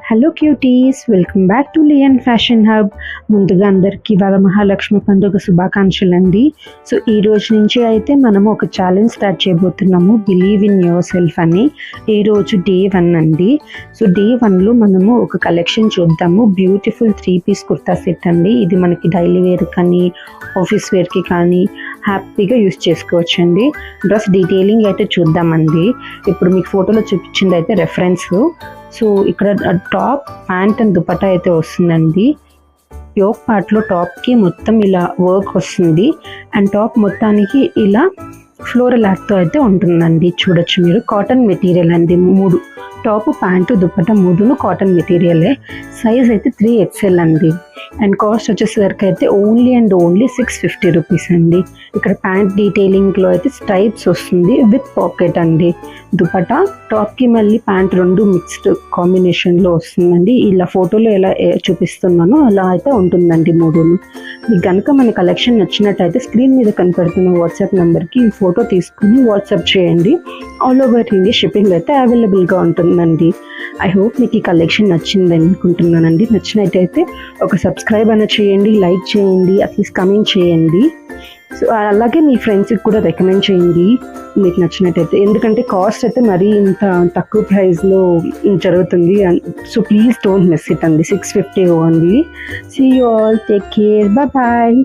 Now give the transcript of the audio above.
Hello cuties, welcome back to Leon fashion hub. ముందుగా అందరికీ వరమహాలక్ష్మి పండుగ శుభాకాంక్షలు అండి. సో ఈ రోజు నుంచి అయితే మనము ఒక ఛాలెంజ్ స్టార్ట్ చేయబోతున్నాము, బిలీవ్ ఇన్ యువర్ సెల్ఫ్ అని. ఈ రోజు డే 1 అండి. సో డే 1లో మనము ఒక కలెక్షన్ చూద్దాము. బ్యూటిఫుల్ 3-పీస్ కుర్తా సెట్ అండి. ఇది మనకి డైలీ వేర్ కానీ ఆఫీస్ వేర్కి కానీ హ్యాపీగా యూస్ చేసుకోవచ్చు అండి. డ్రెస్ డీటెయిలింగ్ అయితే చూద్దామండి. ఇప్పుడు మీకు ఫోటోలో చూపించింది అయితే రెఫరెన్స్. సో ఇక్కడ టాప్, ప్యాంట్ అండ్ దుపట్టా అయితే వస్తుందండి. యోక్ పార్ట్లో టాప్కి మొత్తం ఇలా వర్క్ వస్తుంది అండ్ టాప్ మొత్తానికి ఇలా ఫ్లోరల్ ఆర్ట్తో అయితే ఉంటుందండి. చూడొచ్చు మీరు. కాటన్ మెటీరియల్ అండి. 3 టాప్, ప్యాంటు, దుపట్టా 3 కాటన్ మెటీరియలే. సైజ్ అయితే 3XL అండి. అండ్ కాస్ట్ వచ్చేసరికి అయితే ఓన్లీ 650 రూపీస్ అండి. ఇక్కడ ప్యాంట్ డీటెయిలింగ్లో అయితే స్ట్రైప్స్ వస్తుంది విత్ పాకెట్ అండి. దుపట్టా టాప్కి మళ్ళీ ప్యాంట్ 2 మిక్స్డ్ కాంబినేషన్లో వస్తుందండి. ఇలా ఫోటోలో ఎలా చూపిస్తున్నానో అలా అయితే ఉంటుందండి 3. మీకు కనుక మన కలెక్షన్ నచ్చినట్టయితే స్క్రీన్ మీద కనపడుతున్న వాట్సాప్ నెంబర్కి ఈ ఫోటో తీసుకుని వాట్సాప్ చేయండి. ఆల్ ఓవర్ ఇండియా షిప్పింగ్ అయితే అవైలబుల్గా ఉంటుందండి. ఐ హోప్ మీకు ఈ కలెక్షన్ నచ్చిందని అనుకుంటున్నానండి. నచ్చినట్టయితే ఒక సబ్స్క్రైబ్ అయినా చేయండి, లైక్ చేయండి, అట్లీస్ట్ కమెంట్ చేయండి. సో అలాగే మీ ఫ్రెండ్స్కి కూడా రికమెండ్ చేయండి మీకు నచ్చినట్టయితే. ఎందుకంటే కాస్ట్ అయితే మరీ ఇంత తక్కువ ప్రైస్లో జరుగుతుంది. So please don't miss it అండి. 650 only. See you all, take care, bye.